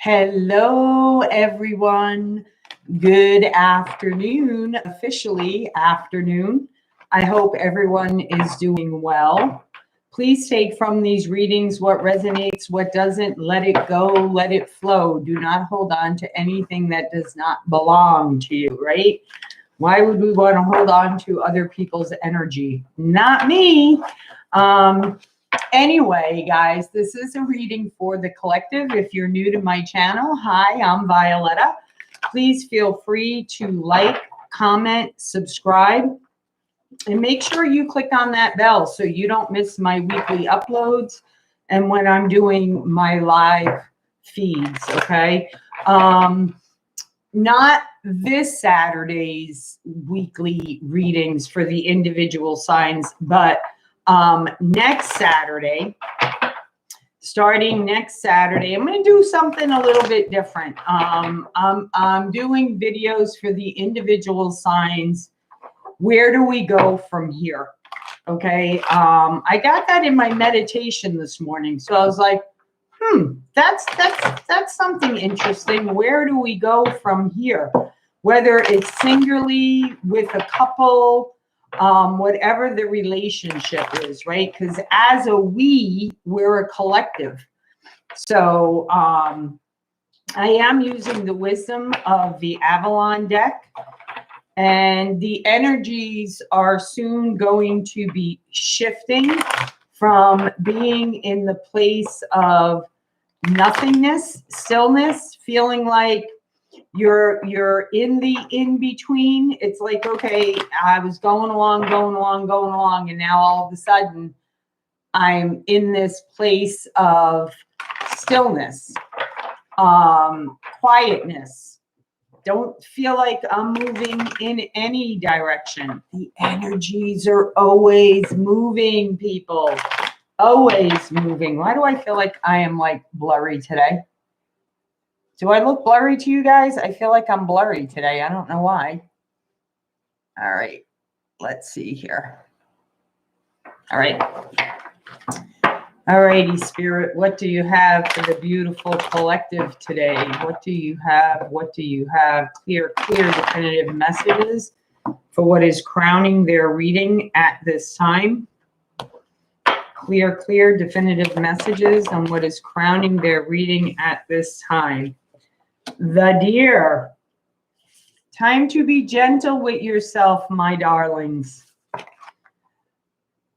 Hello, everyone. Good afternoon, officially afternoon. I hope everyone is doing well. Please take from these readings what resonates, what doesn't. Let it go, let it flow. Do not hold on to anything that does not belong to you, right? Why would we want to hold on to other people's energy? Not me. Anyway, guys, this is a reading for the collective. If you're new to my channel, hi, I'm Violetta. Please feel free to like, comment, subscribe, and make sure you click on that bell so you don't miss my weekly uploads and when I'm doing my live feeds, okay? Not this Saturday's weekly readings for the individual signs, but next Saturday, starting next Saturday, I'm going to do something a little bit different. I'm doing videos for the individual signs. Where do we go from here? Okay. I got that in my meditation this morning. So I was like, that's something interesting. Where do we go from here? Whether it's singularly, with a couple, whatever the relationship is, right? Because as a we're a collective. So I am using the wisdom of the Avalon deck, and the energies are soon going to be shifting from being in the place of nothingness, stillness, feeling like you're in the in-between. It's like, okay, I was going along, and now all of a sudden I'm in this place of stillness, quietness. Don't feel like I'm moving in any direction. The energies are always moving, people. Always moving. Why do I feel like I am like blurry today? Do I look blurry to you guys? I feel like I'm blurry today. I don't know why. All right. Let's see here. All right. All righty, Spirit. What do you have for the beautiful collective today? What do you have? What do you have? Clear, definitive messages for what is crowning their reading at this time. Clear, definitive messages on what is crowning their reading at this time. The Deer. Time to be gentle with yourself, my darlings.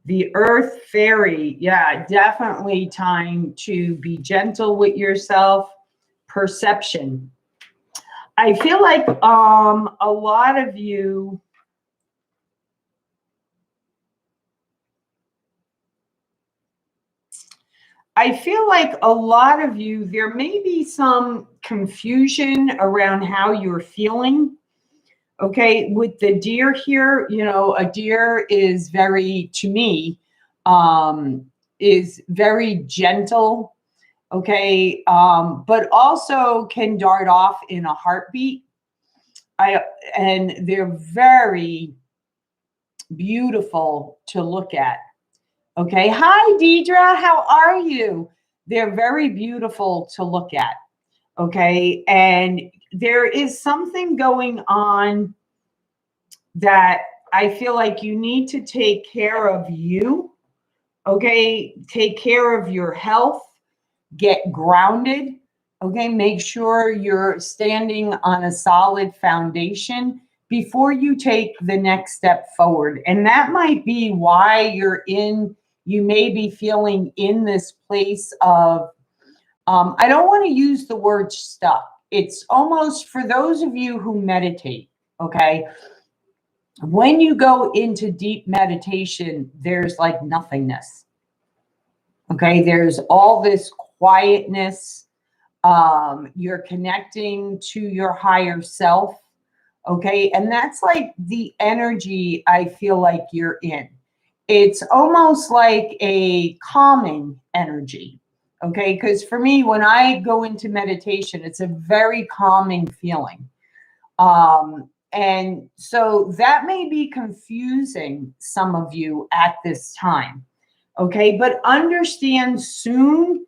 The Earth Fairy. Yeah, definitely time to be gentle with yourself. Perception. I feel like a lot of you there may be some confusion around how you're feeling. Okay, with the Deer here, you know, a deer is very, to me, is very gentle, okay, but also can dart off in a heartbeat. And they're very beautiful to look at. Okay. Hi, Deidre. How are you? They're very beautiful to look at. Okay. And there is something going on that I feel like you need to take care of you. Okay. Take care of your health. Get grounded. Okay. Make sure you're standing on a solid foundation before you take the next step forward. And that might be why you may be feeling in this place of, I don't want to use the word stuck. It's almost for those of you who meditate, okay? When you go into deep meditation, there's like nothingness, okay? There's all this quietness. You're connecting to your higher self, okay? And that's like the energy I feel like you're in. It's almost like a calming energy, okay? Because for me, when I go into meditation, it's a very calming feeling. And so that may be confusing some of you at this time, okay? But understand soon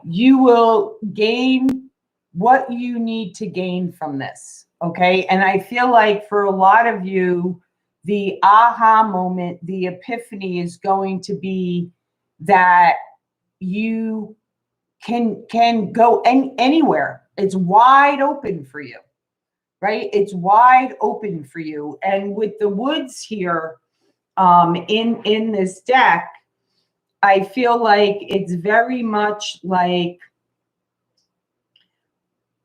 You will gain what you need to gain from this. Okay. And I feel like for a lot of you, the aha moment, the epiphany is going to be that you can go anywhere. It's wide open for you, right? It's wide open for you. And with the woods here in this deck, I feel like it's very much like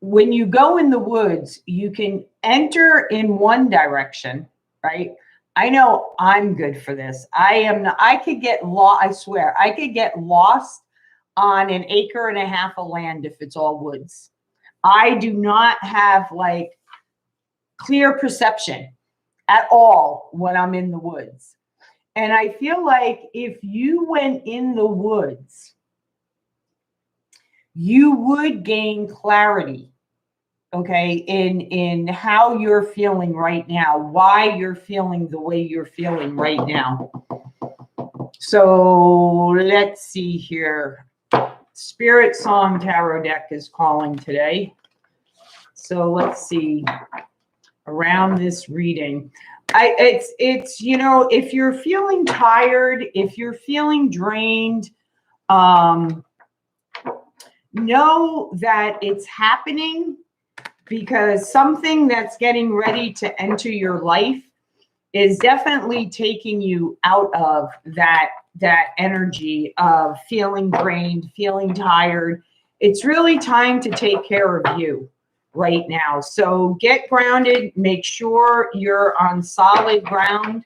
when you go in the woods, you can enter in one direction, right? I know I'm good for this. I am not, I could get lost. I swear, I could get lost on an acre and a half of land if it's all woods. I do not have like clear perception at all when I'm in the woods. And I feel like if you went in the woods, you would gain clarity, okay, in how you're feeling right now, why you're feeling the way you're feeling right now. So let's see here. Spirit Song Tarot deck is calling today. So let's see around this reading. It's you know, if you're feeling tired, if you're feeling drained, know that it's happening because something that's getting ready to enter your life is definitely taking you out of that energy of feeling drained, feeling tired. It's really time to take care of you right now. So get grounded, make sure you're on solid ground.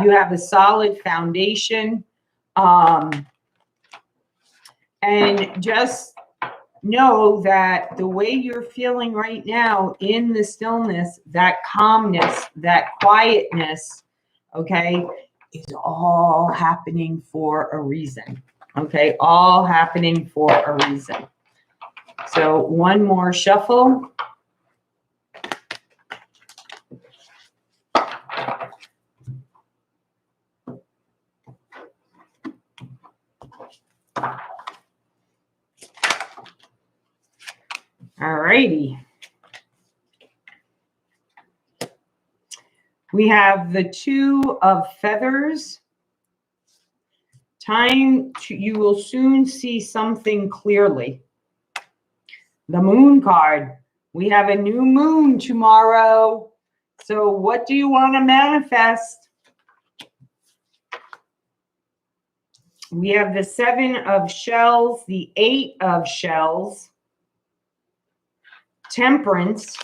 You have a solid foundation. And just know that the way you're feeling right now in the stillness, that calmness, that quietness, okay, is all happening for a reason. Okay, all happening for a reason. So one more shuffle. All righty. We have the Two of Feathers. You will soon see something clearly. The Moon card. We have a new moon tomorrow. So what do you want to manifest? We have the Seven of Shells, the Eight of Shells, Temperance,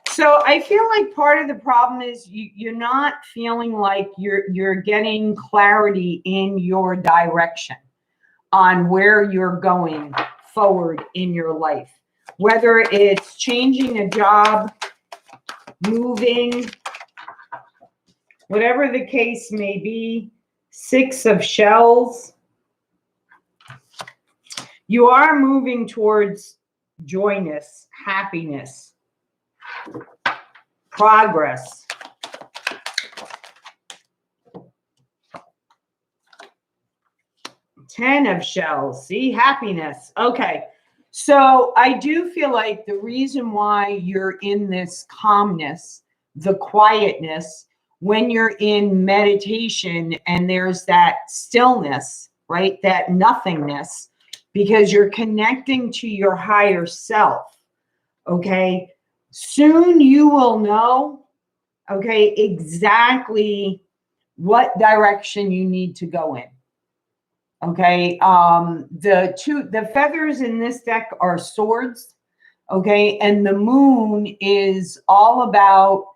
so I feel like part of the problem is you're not feeling like you're getting clarity in your direction on where you're going forward in your life, whether it's changing a job, moving, whatever the case may be. Six of Shells. You are moving towards joyness, happiness, progress. Ten of Shells. See, happiness. Okay. So I do feel like the reason why you're in this calmness, the quietness, when you're in meditation and there's that stillness, right? That nothingness, because you're connecting to your higher self. Okay. Soon you will know, okay, exactly what direction you need to go in. Okay. The feathers in this deck are swords. Okay. And the moon is all about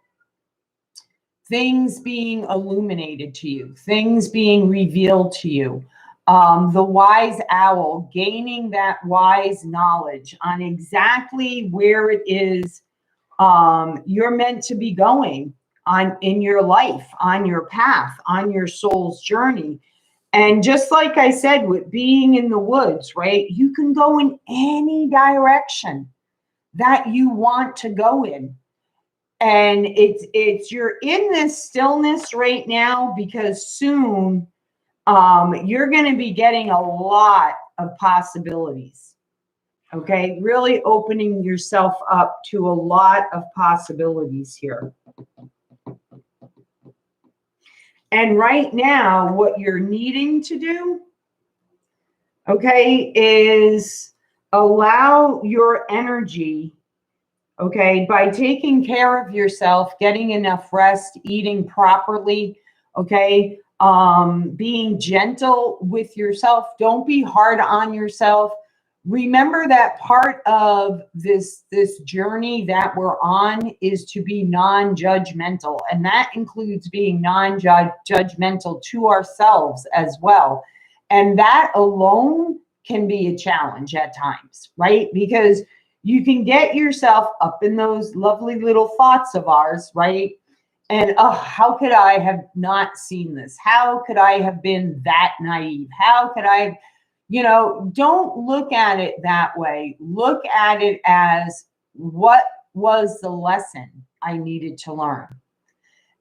things being illuminated to you, things being revealed to you. The wise owl, gaining that wise knowledge on exactly where it is you're meant to be going on in your life, on your path, on your soul's journey. And just like I said, with being in the woods, right, you can go in any direction that you want to go in. And you're in this stillness right now because soon you're going to be getting a lot of possibilities. Okay, really opening yourself up to a lot of possibilities here. And right now, what you're needing to do, okay, is allow your energy, okay, by taking care of yourself, getting enough rest, eating properly, okay, being gentle with yourself. Don't be hard on yourself. Remember that part of this journey that we're on is to be non-judgmental, and that includes being non-judgmental to ourselves as well. And that alone can be a challenge at times, right? Because you can get yourself up in those lovely little thoughts of ours, right? And oh, how could I have not seen this? How could I have been that naive? How could I, don't look at it that way. Look at it as, what was the lesson I needed to learn?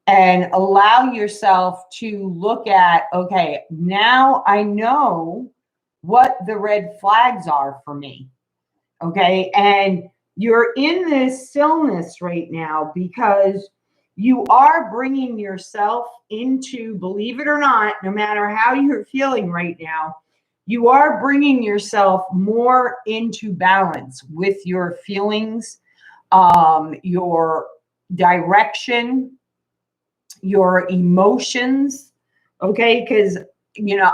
And allow yourself to look at, okay, now I know what the red flags are for me. Okay. And you're in this stillness right now because you are bringing yourself into, believe it or not, no matter how you're feeling right now, you are bringing yourself more into balance with your feelings, your direction, your emotions. Okay. Because,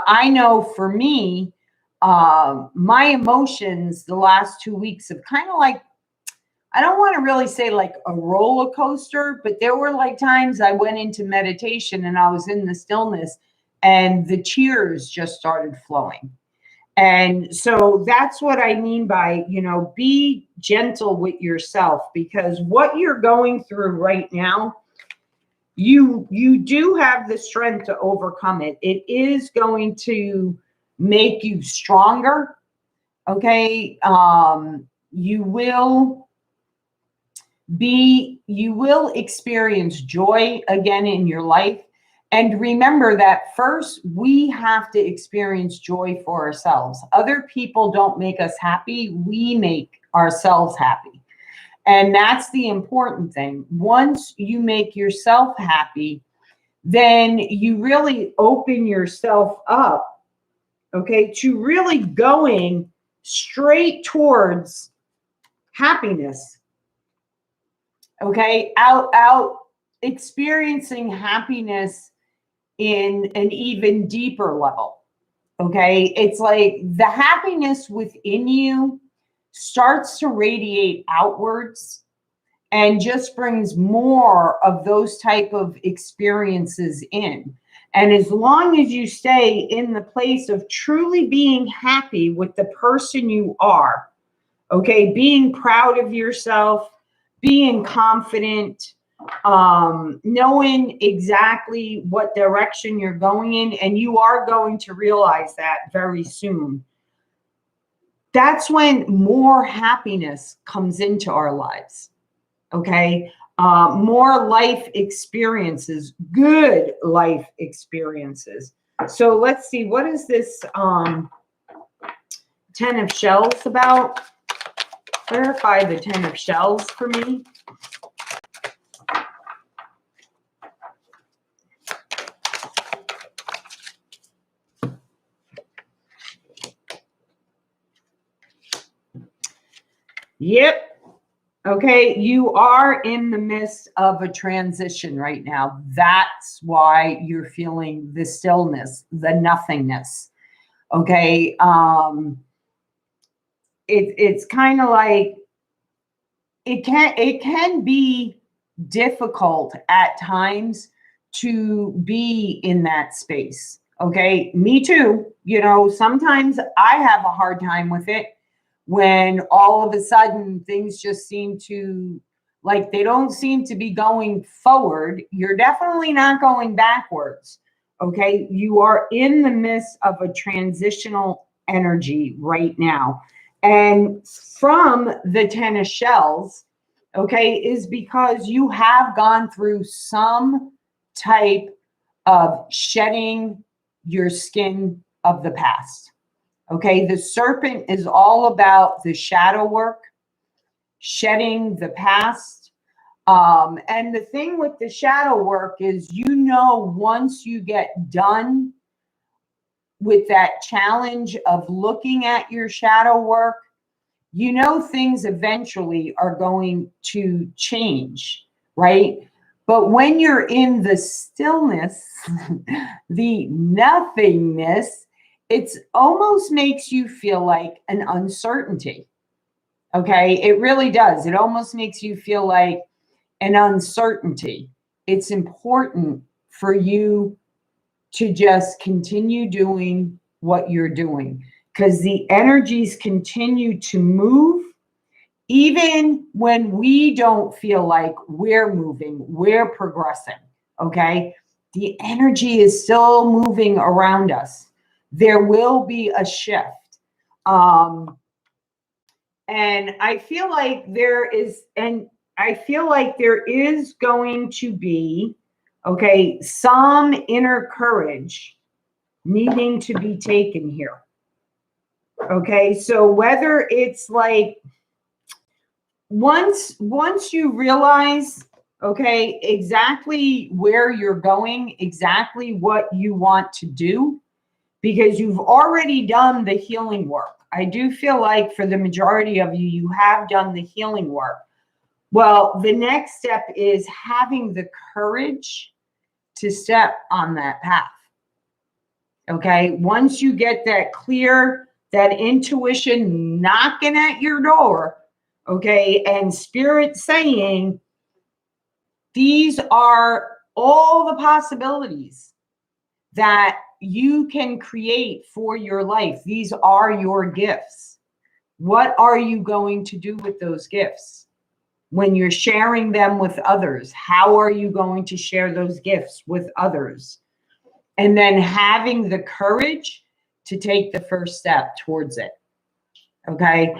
I know for me, my emotions the last 2 weeks have kind of like, I don't want to really say like a roller coaster, but there were like times I went into meditation and I was in the stillness and the tears just started flowing. And so that's what I mean by, be gentle with yourself, because what you're going through right now, you do have the strength to overcome it. It is going to make you stronger. Okay. You will experience joy again in your life. And remember that first, we have to experience joy for ourselves. Other people don't make us happy. We make ourselves happy. And that's the important thing. Once you make yourself happy, then you really open yourself up, okay, to really going straight towards happiness. Okay, out experiencing happiness in an even deeper level. Okay, it's like the happiness within you starts to radiate outwards and just brings more of those type of experiences in. And as long as you stay in the place of truly being happy with the person you are, okay, being proud of yourself, being confident, knowing exactly what direction you're going in, and you are going to realize that very soon. That's when more happiness comes into our lives. Okay. More life experiences, good life experiences. So let's see, what is this 10 of shells about? Clarify the 10 of shells for me. Yep. Okay, you are in the midst of a transition right now. That's why you're feeling the stillness, the nothingness. Okay, it's kind of like it can be difficult at times to be in that space. Okay, me too. Sometimes I have a hard time with it when all of a sudden things just seem to, like, they don't seem to be going forward. You're definitely not going backwards. Okay, you are in the midst of a transitional energy right now. And from the 10 of shells, okay, is because you have gone through some type of shedding your skin of the past. Okay, the serpent is all about the shadow work, shedding the past. And the thing with the shadow work is, once you get done with that challenge of looking at your shadow work, things eventually are going to change, right? But when you're in the stillness, the nothingness, it almost makes you feel like an uncertainty. Okay, it really does. It almost makes you feel like an uncertainty. It's important for you to just continue doing what you're doing, because the energies continue to move even when we don't feel like we're moving, we're progressing. Okay, the energy is still moving around us. There will be a shift. And I feel like there is going to be, okay, some inner courage needing to be taken here. Okay, so whether it's like, once you realize, okay, exactly where you're going, exactly what you want to do, because you've already done the healing work. I do feel like for the majority of you, you have done the healing work. Well, the next step is having the courage to step on that path. Okay, once you get that clear, that intuition knocking at your door, okay, and spirit saying, these are all the possibilities that you can create for your life. These are your gifts. What are you going to do with those gifts? When you're sharing them with others, how are you going to share those gifts with others? And then having the courage to take the first step towards it. Okay.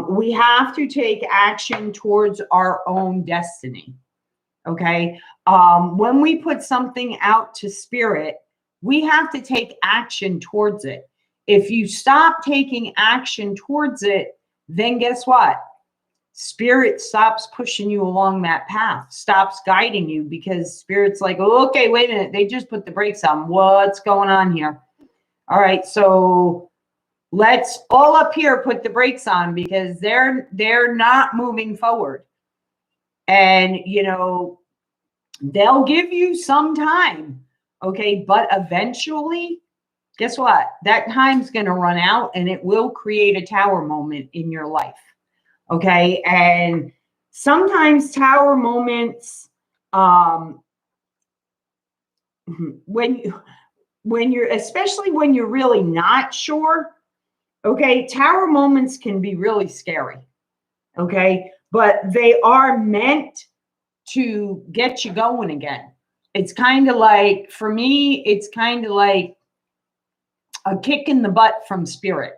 We have to take action towards our own destiny. Okay. When we put something out to spirit, we have to take action towards it. If you stop taking action towards it, then guess what? Spirit stops pushing you along that path, stops guiding you, because spirit's like, oh, okay, wait a minute. They just put the brakes on. What's going on here? All right. So let's all up here put the brakes on, because they're not moving forward. And, they'll give you some time. Okay. But eventually, guess what? That time's going to run out, and it will create a tower moment in your life. Okay. And sometimes tower moments, when you're, especially when you're really not sure, okay, tower moments can be really scary. Okay. But they are meant to get you going again. It's kind of like, for me, it's kind of like a kick in the butt from spirit,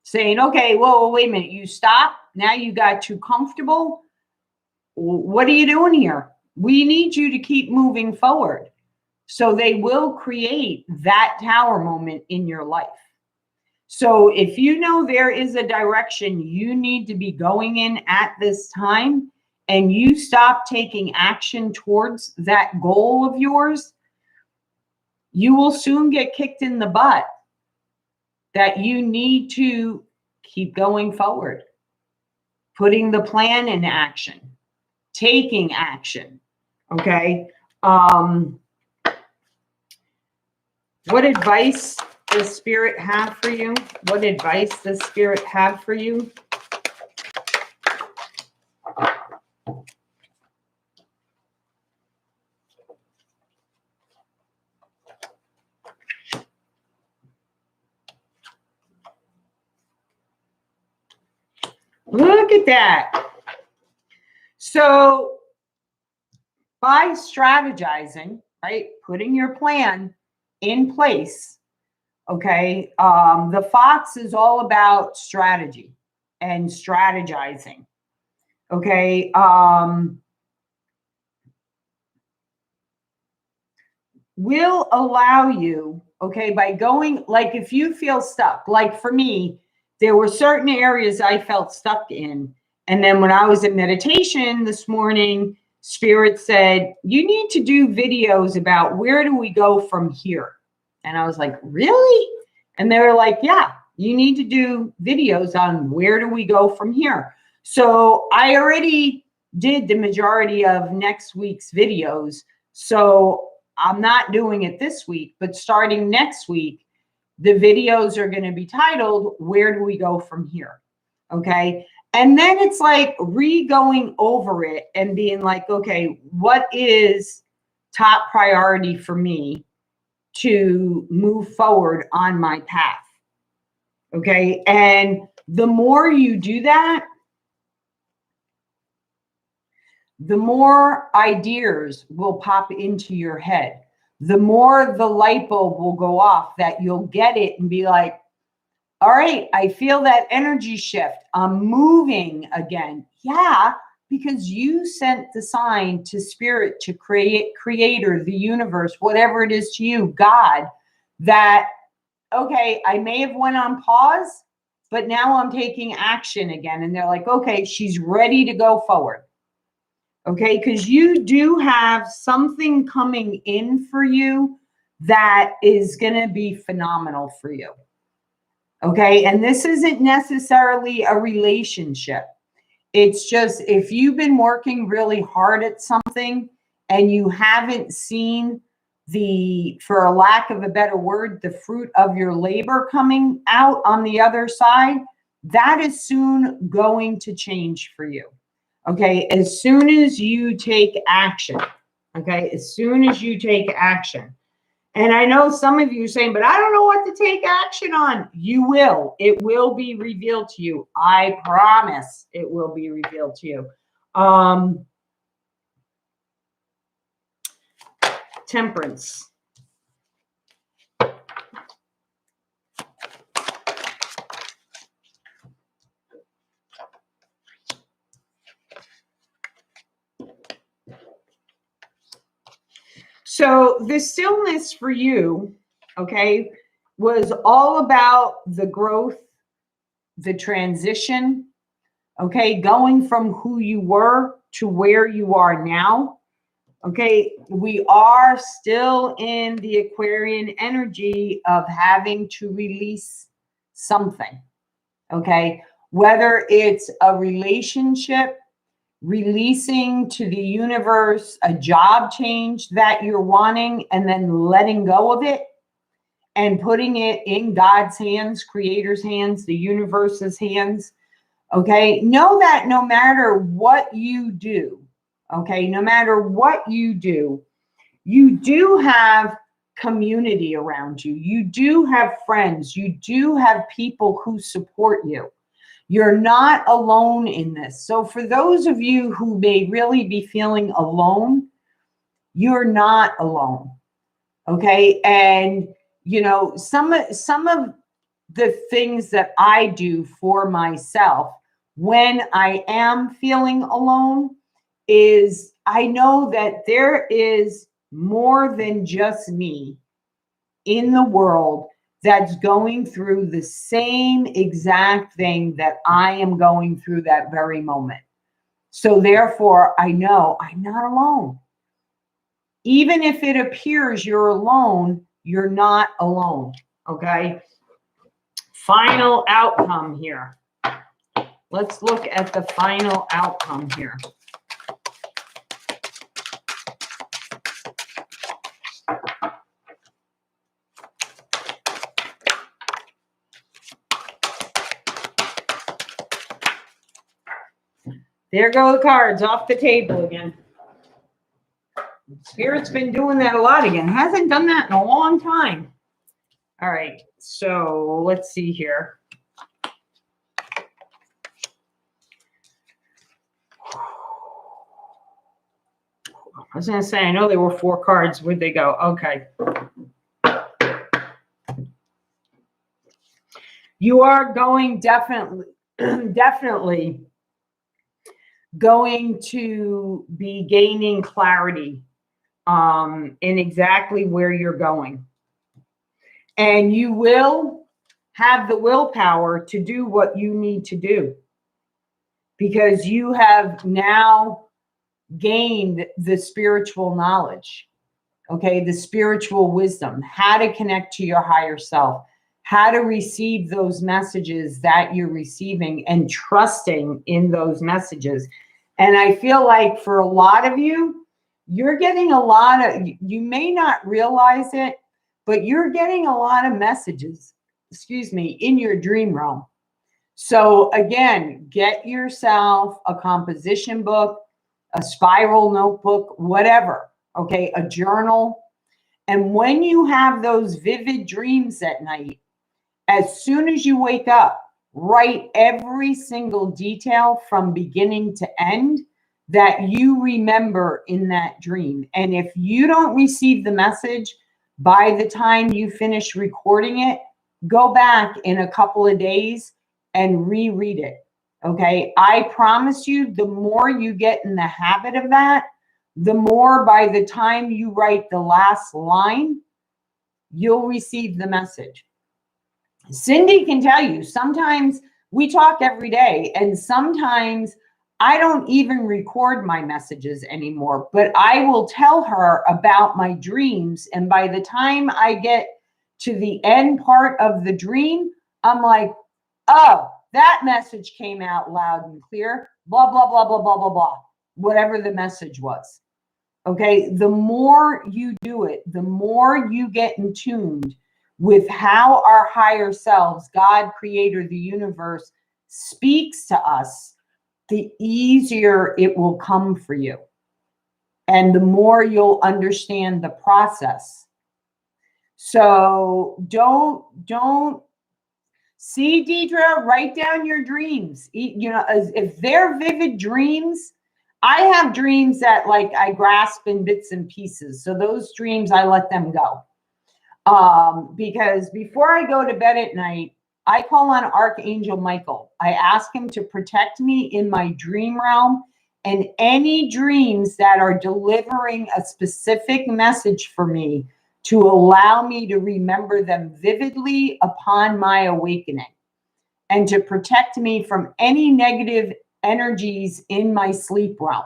saying, okay, whoa, wait a minute, you stop. Now you got too comfortable. What are you doing here? We need you to keep moving forward. So they will create that tower moment in your life. So if you know there is a direction you need to be going in at this time, and you stop taking action towards that goal of yours, you will soon get kicked in the butt that you need to keep going forward, putting the plan in action, taking action. Okay. What advice does spirit have for you? What advice does spirit have for you? Look at that. So by strategizing, right, putting your plan in place, okay, the fox is all about strategy and strategizing. okay, will allow you, okay, by going, like if you feel stuck, like for me, there were certain areas I felt stuck in. And then when I was in meditation this morning, Spirit said, you need to do videos about where do we go from here? And I was like, really? And they were like, yeah, you need to do videos on where do we go from here. So I already did the majority of next week's videos. So I'm not doing it this week, but starting next week, the videos are going to be titled, Where Do We Go From Here? Okay. And then it's like re-going over it and being like, okay, what is top priority for me to move forward on my path? Okay. And the more you do that, the more ideas will pop into your head. The more the light bulb will go off that you'll get it and be like, all right, I feel that energy shift. I'm moving again. Yeah, because you sent the sign to Spirit, to creator, the universe, whatever it is to you, God, that, okay, I may have went on pause, but now I'm taking action again. And they're like, okay, she's ready to go forward. Okay, because you do have something coming in for you that is going to be phenomenal for you. Okay, and this isn't necessarily a relationship. It's just if you've been working really hard at something and you haven't seen the, for a lack of a better word, the fruit of your labor coming out on the other side, that is soon going to change for you. Okay, as soon as you take action. Okay, as soon as you take action. And I know some of you are saying, but I don't know what to take action on. You will. It will be revealed to you. I promise it will be revealed to you. Temperance. So the stillness for you, okay, was all about the growth, the transition, okay, going from who you were to where you are now. Okay, we are still in the Aquarian energy of having to release something. Okay, whether it's a relationship, releasing to the universe a job change that you're wanting and then letting go of it and putting it in God's hands, creator's hands, the universe's hands. Okay, know that no matter what you do, okay, no matter what you do have community around you. You do have friends. You do have people who support you. You're not alone in this. So for those of you who may really be feeling alone, you're not alone. Okay. And you know, some of the things that I do for myself when I am feeling alone is I know that there is more than just me in the world that's going through the same exact thing that I am going through that very moment. So therefore, I know I'm not alone. Even if it appears you're alone, you're not alone. Okay. Final outcome here. Let's look at the final outcome here. There go the cards off the table again. Spirit's been doing that a lot again. Hasn't done that in a long time. All right, so let's see here. I was going to say, I know there were 4 cards. Where'd they go? Okay. You are going definitely going to be gaining clarity in exactly where you're going. And you will have the willpower to do what you need to do, because you have now gained the spiritual knowledge, okay, the spiritual wisdom, how to connect to your higher self, how to receive those messages that you're receiving and trusting in those messages. And I feel like for a lot of you, you're getting a lot of, you may not realize it, but you're getting a lot of messages, in your dream realm. So again, get yourself a composition book, a spiral notebook, whatever, okay, a journal. And when you have those vivid dreams at night, as soon as you wake up, write every single detail from beginning to end that you remember in that dream. And if you don't receive the message by the time you finish recording it, go back in a couple of days and reread it. Okay. I promise you, the more you get in the habit of that, the more by the time you write the last line, you'll receive the message. Cindy can tell you, sometimes we talk every day, and sometimes I don't even record my messages anymore, but I will tell her about my dreams. And by the time I get to the end part of the dream, I'm like, oh, that message came out loud and clear, blah, blah, blah, blah, blah, blah, blah, whatever the message was. Okay, the more you do it, the more you get in tuned with how our higher selves, God, creator, the universe, speaks to us, the easier it will come for you. And the more you'll understand the process. So don't see, Deidre, write down your dreams. You know, if they're vivid dreams, I have dreams that like I grasp in bits and pieces. So those dreams, I let them go. Because before I go to bed at night, I call on Archangel Michael. I ask him to protect me in my dream realm and any dreams that are delivering a specific message for me to allow me to remember them vividly upon my awakening, and to protect me from any negative energies in my sleep realm.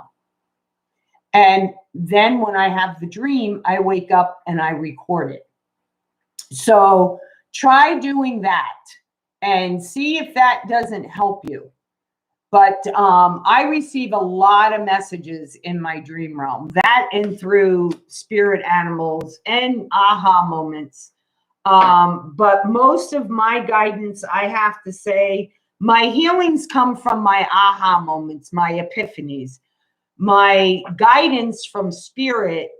And then when I have the dream, I wake up and I record it. So try doing that and see if that doesn't help you. But I receive a lot of messages in my dream realm, that and through spirit animals and aha moments. But most of my guidance, I have to say, my healings come from my aha moments, my epiphanies. My guidance from spirit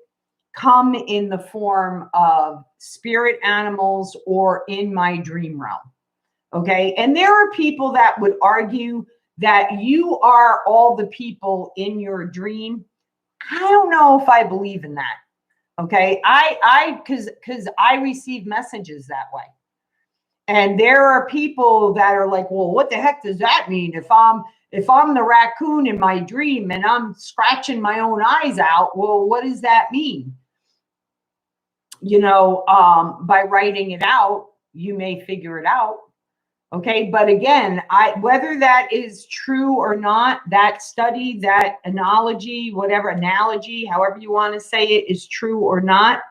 come in the form of spirit animals or in my dream realm. Okay. And there are people that would argue that you are all the people in your dream. I don't know if I believe in that. Okay. Because I receive messages that way. And there are people that are like, well, what the heck does that mean? If I'm the raccoon in my dream and I'm scratching my own eyes out, well, what does that mean? You know, by writing it out, you may figure it out. Okay. But again, whether that is true or not, that study, that analogy, whatever analogy, however you want to say it, is true or not,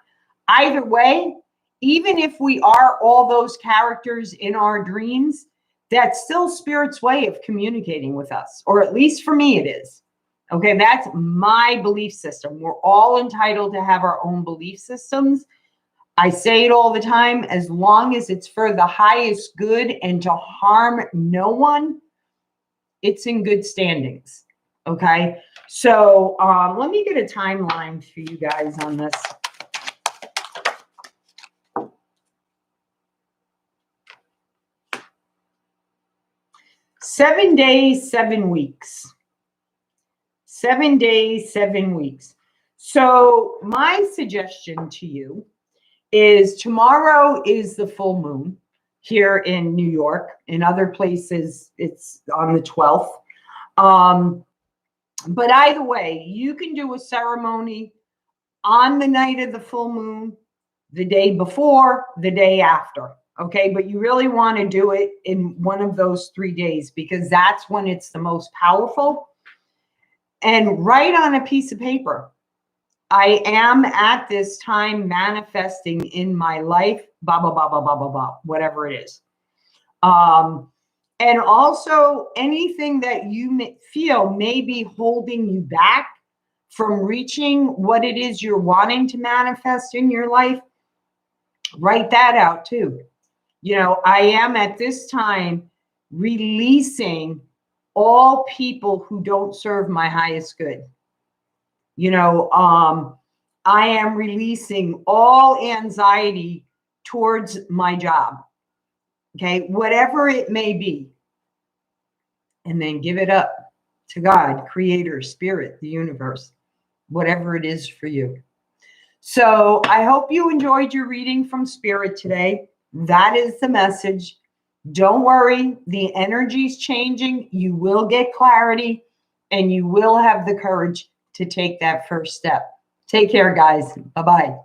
either way, even if we are all those characters in our dreams, that's still spirit's way of communicating with us, or at least for me, it is. Okay. That's my belief system. We're all entitled to have our own belief systems. I say it all the time, as long as it's for the highest good and to harm no one, it's in good standings. Okay. So let me get a timeline for you guys on this. Seven days, 7 weeks. 7 days, 7 weeks. So my suggestion to you is tomorrow is the full moon here in New York. In other places, it's on the 12th. But either way, you can do a ceremony on the night of the full moon, the day before, the day after. Okay. But you really want to do it in one of those 3 days because that's when it's the most powerful. And write on a piece of paper, I am at this time manifesting in my life, blah, blah, blah, blah, blah, blah, blah, whatever it is. And also anything that you feel may be holding you back from reaching what it is you're wanting to manifest in your life, write that out too. I am at this time releasing all people who don't serve my highest good. I am releasing all anxiety towards my job. Okay, whatever it may be. And then give it up to God, Creator, Spirit, the universe, whatever it is for you. So I hope you enjoyed your reading from Spirit today. That is the message. Don't worry, the energy's changing. You will get clarity and you will have the courage to take that first step. Take care, guys. Bye-bye.